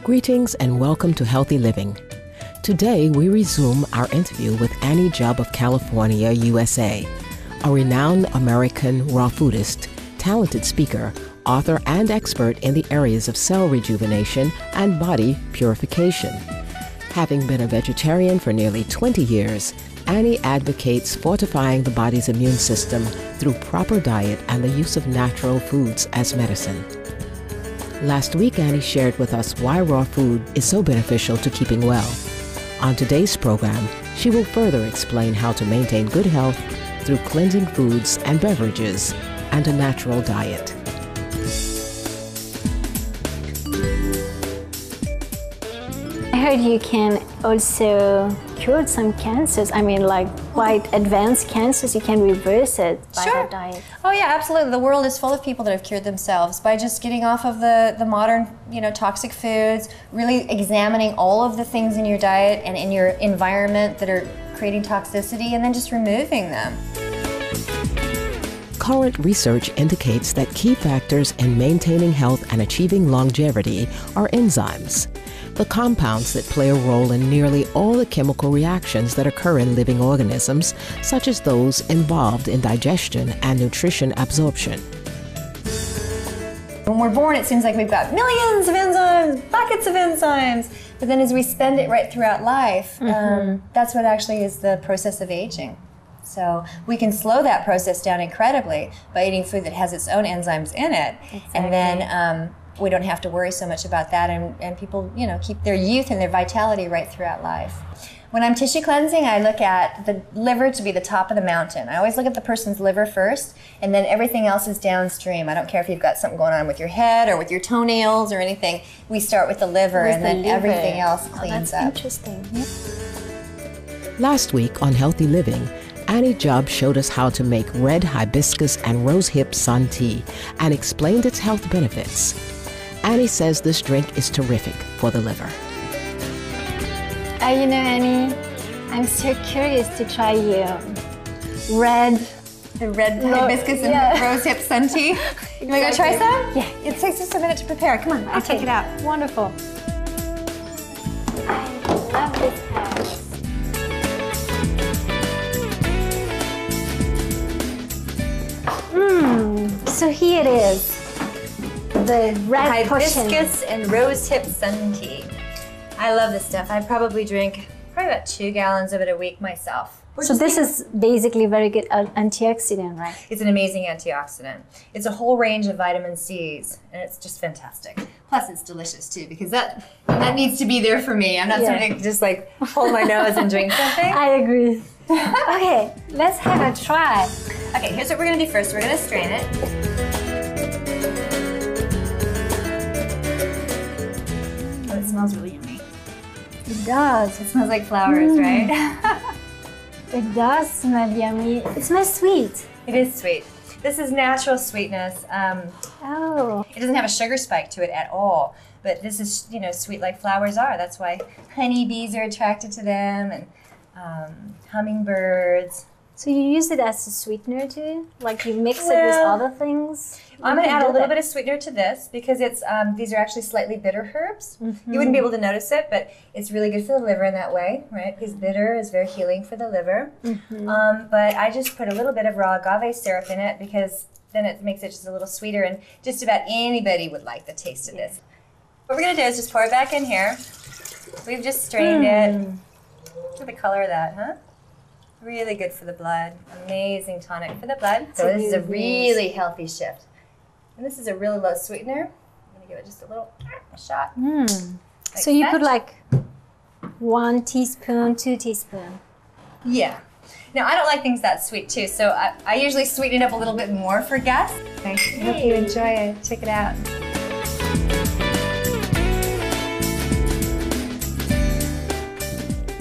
Greetings and welcome to Healthy Living. Today we resume our interview with Annie Jubb of California, USA, a renowned American raw foodist, talented speaker, author, and expert in the areas of cell rejuvenation and body purification. Having been a vegetarian for nearly 20 years, Annie advocates fortifying the body's immune system through proper diet and the use of natural foods as medicine. Last week, Annie shared with us why raw food is so beneficial to keeping well. On today's program, she will further explain how to maintain good health through cleansing foods and beverages and a natural diet. I heard you can also cure some cancers. I mean, like quite advanced cancers, you can reverse it by the diet. Oh yeah, absolutely. The world is full of people that have cured themselves by just getting off of the modern, toxic foods, really examining all of the things in your diet and in your environment that are creating toxicity, and then just removing them. Current research indicates that key factors in maintaining health and achieving longevity are enzymes, the compounds that play a role in nearly all the chemical reactions that occur in living organisms, such as those involved in digestion and nutrition absorption. When we're born, it seems like we've got millions of enzymes, buckets of enzymes, but then as we spend it right throughout life, that's what actually is the process of aging. So we can slow that process down incredibly by eating food that has its own enzymes in it. Exactly. And then we don't have to worry so much about that, and people, keep their youth and their vitality right throughout life. When I'm tissue cleansing, I look at the liver to be the top of the mountain. I always look at the person's liver first, and then everything else is downstream. I don't care if you've got something going on with your head or with your toenails or anything. We start with the liver, and then everything else cleans up. That's interesting. Last week on Healthy Living, Annie Jubb showed us how to make red hibiscus and rosehip sun tea and explained its health benefits. Annie says this drink is terrific for the liver. Annie, I'm so curious to try your red hibiscus and rosehip sun tea. You want to go try some? Yeah. It takes just a minute to prepare. Come on, I'll take it out. Wonderful. I love this house. So here it is. The red hibiscus and rosehip sun tea. I love this stuff. I probably drink about 2 gallons of it a week myself. So this is basically very good antioxidant, right? It's an amazing antioxidant. It's a whole range of vitamin C's, and it's just fantastic. Plus, it's delicious too, because that needs to be there for me. I'm not somebody to just like hold my nose and drink something. I agree. Okay, let's have a try. Okay, here's what we're gonna do first. We're gonna strain it. Oh, it smells really yummy. It does. It smells like flowers, right? It does smell yummy. It smells sweet. It is sweet. This is natural sweetness. It doesn't have a sugar spike to it at all, but this is, sweet like flowers are. That's why honeybees are attracted to them, and hummingbirds. So you use it as a sweetener too? Like you mix it with other things? I'm going to add a little bit of sweetener to this because it's these are actually slightly bitter herbs. You wouldn't be able to notice it, but it's really good for the liver in that way, right? Because bitter is very healing for the liver. But I just put a little bit of raw agave syrup in it because then it makes it just a little sweeter, and just about anybody would like the taste of this. What we're going to do is just pour it back in here. We've just strained it. Look at the color of that, huh? Really good for the blood. Amazing tonic for the blood. So this is a really healthy shift. And this is a really low sweetener. I'm going to give it just a little shot. Like so you put like 1 teaspoon, 2 teaspoons. Yeah. Now, I don't like things that sweet too, so I usually sweeten it up a little bit more for guests. I hope you enjoy it. Check it out.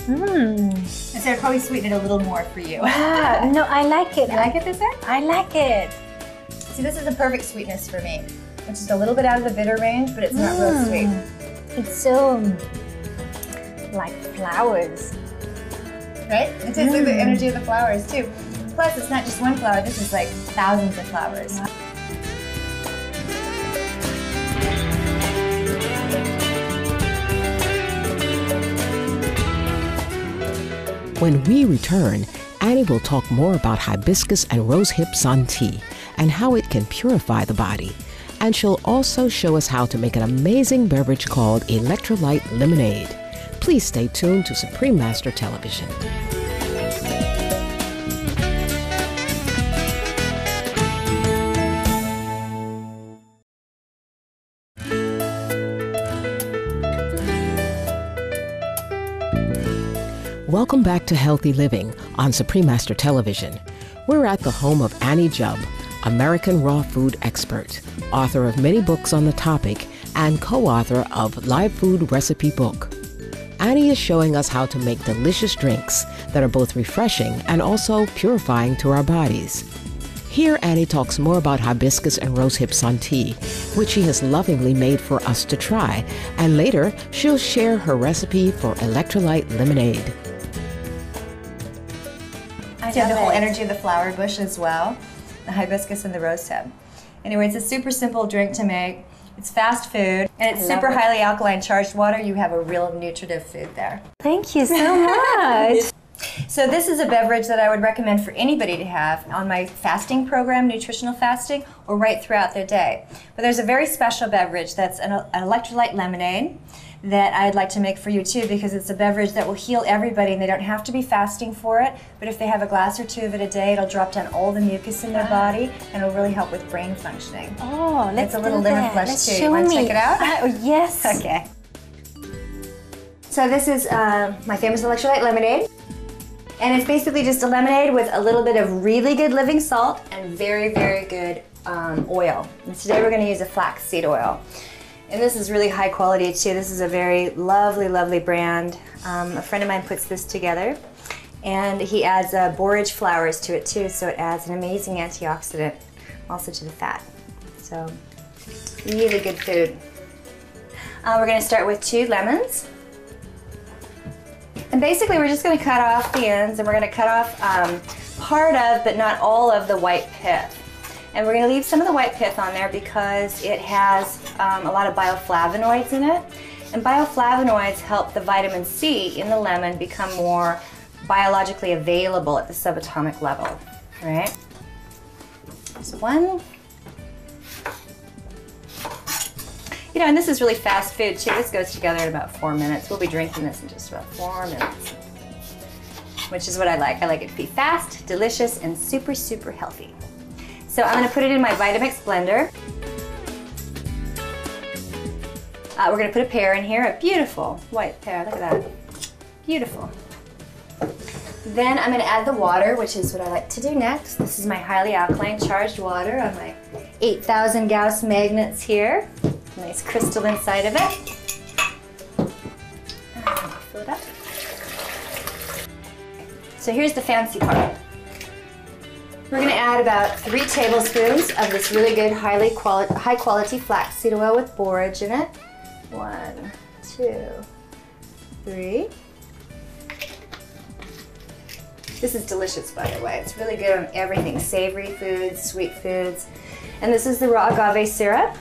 And so I'd probably sweeten it a little more for you. No, I like it. You like it this way? I like it. See, this is a perfect sweetness for me. It's just a little bit out of the bitter range, but it's not real sweet. It's so like flowers. Right? It tastes like the energy of the flowers too. Plus, it's not just one flower, this is like thousands of flowers. When we return, Annie will talk more about hibiscus and rosehip sun tea and how it can purify the body. And she'll also show us how to make an amazing beverage called electrolyte lemonade. Please stay tuned to Supreme Master Television. Welcome back to Healthy Living on Supreme Master Television. We're at the home of Annie Jubb, American raw food expert, author of many books on the topic, and co-author of Live Food Recipe Book. Annie is showing us how to make delicious drinks that are both refreshing and also purifying to our bodies. Here, Annie talks more about hibiscus and rosehip sun tea, which she has lovingly made for us to try, and later she'll share her recipe for electrolyte lemonade. I have the whole energy of the flower bush as well, the hibiscus and the rosehip. Anyway, it's a super simple drink to make. It's fast food, and it's super highly alkaline charged water. You have a real nutritive food there. Thank you so much. So this is a beverage that I would recommend for anybody to have on my fasting program, nutritional fasting, or right throughout their day. But there's a very special beverage that's an electrolyte lemonade that I'd like to make for you too, because it's a beverage that will heal everybody and they don't have to be fasting for it, but if they have a glass or two of it a day, it'll drop down all the mucus in their body and it'll really help with brain functioning. Oh, let's It's a little do liver that. flush Let's too. show You want to me. check it out? Oh, yes. Okay. So this is my famous electrolyte lemonade. And it's basically just a lemonade with a little bit of really good living salt and very, very good oil. And today we're going to use a flaxseed oil. And this is really high quality too. This is a very lovely, lovely brand. A friend of mine puts this together. And he adds borage flowers to it too, so it adds an amazing antioxidant also to the fat. So, really good food. We're going to start with 2 lemons. And basically we're just going to cut off the ends, and we're going to cut off part of, but not all of, the white pith. And we're going to leave some of the white pith on there because it has a lot of bioflavonoids in it. And bioflavonoids help the vitamin C in the lemon become more biologically available at the subatomic level. All right? There's one. You know, and this is really fast food too. This goes together in about 4 minutes. We'll be drinking this in just about 4 minutes, which is what I like. I like it to be fast, delicious, and super, super healthy. So I'm going to put it in my Vitamix blender. We're going to put a pear in here, a beautiful white pear. Look at that. Beautiful. Then I'm going to add the water, which is what I like to do next. This is my highly alkaline charged water on my 8,000 Gauss magnets here. Nice crystal inside of it. Fill it up. So here's the fancy part. We're going to add about 3 tablespoons of this really good high quality flaxseed oil with borage in it. 1, 2, 3. This is delicious, by the way. It's really good on everything, savory foods, sweet foods. And this is the raw agave syrup,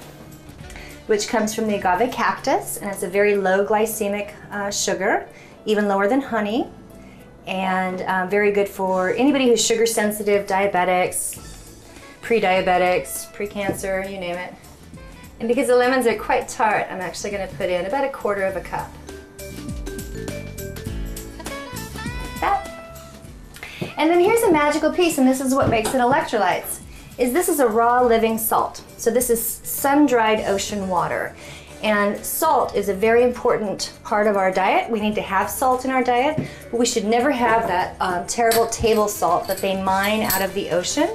which comes from the agave cactus, and it's a very low glycemic sugar, even lower than honey, and very good for anybody who's sugar sensitive, diabetics, pre-diabetics, pre-cancer, you name it. And because the lemons are quite tart, I'm actually going to put in about 1/4 cup. That. And then here's a magical piece, and this is what makes it electrolytes. This is a raw living salt. So this is sun-dried ocean water. And salt is a very important part of our diet. We need to have salt in our diet, but we should never have that terrible table salt that they mine out of the ocean.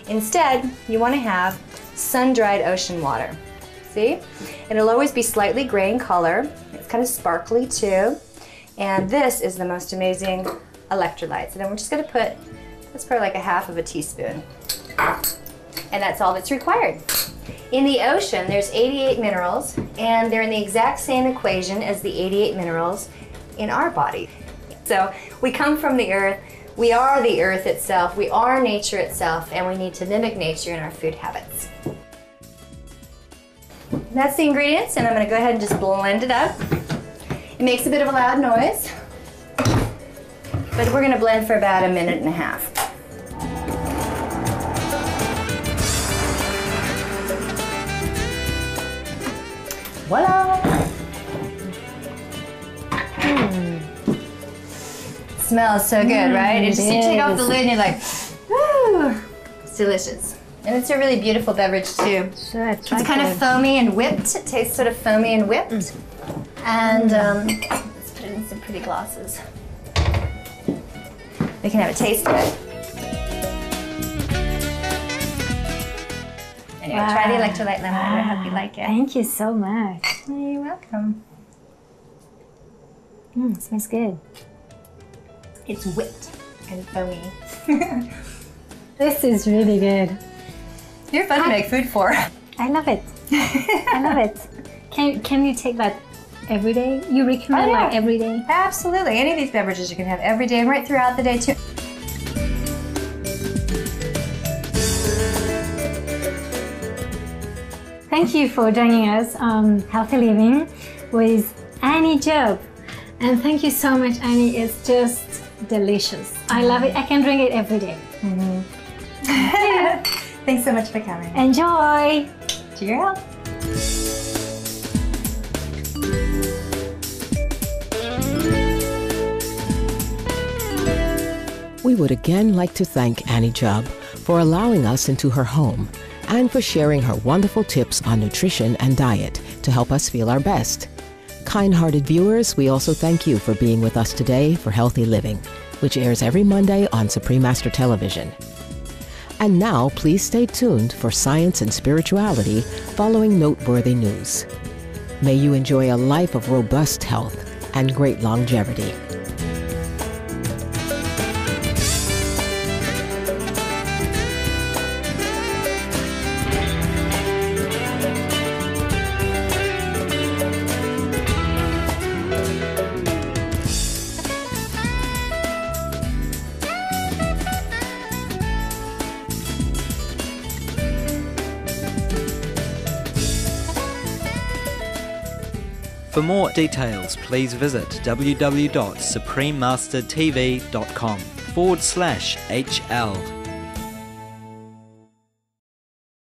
Instead, you want to have sun-dried ocean water. See? And it'll always be slightly gray in color. It's kind of sparkly too. And this is the most amazing electrolytes. And then we're just going to put, that's probably like 1/2 teaspoon. And that's all that's required. In the ocean, there's 88 minerals, and they're in the exact same equation as the 88 minerals in our body. So we come from the earth, we are the earth itself, we are nature itself, and we need to mimic nature in our food habits. That's the ingredients, and I'm going to go ahead and just blend it up. It makes a bit of a loud noise. But we're gonna blend for about 1.5 minutes. Voila! Smells so good, right? It's just, you take off the lid and you're like, woo! It's delicious. And it's a really beautiful beverage too. Sure, it's kind of foamy and whipped. It tastes sort of foamy and whipped. And let's put it in some pretty glasses. We can have a taste of it. Anyway, try the electrolyte lemonade. I hope you like it. Thank you so much. You're welcome. It smells good. It's whipped and foamy. This is really good. You're fun to make food for. I love it. I love it. Can you take that every day? You recommend like every day? Absolutely. Any of these beverages you can have every day and right throughout the day too. Thank you for joining us on Healthy Living with Annie Job. And thank you so much, Annie. It's just delicious. I love it. I can drink it every day. Thanks so much for coming. Enjoy. To your health. We would again like to thank Annie Job for allowing us into her home and for sharing her wonderful tips on nutrition and diet to help us feel our best. Kind-hearted viewers, we also thank you for being with us today for Healthy Living, which airs every Monday on Supreme Master Television. And now, please stay tuned for Science and Spirituality following noteworthy news. May you enjoy a life of robust health and great longevity. For more details, please visit www.suprememastertv.com/HL.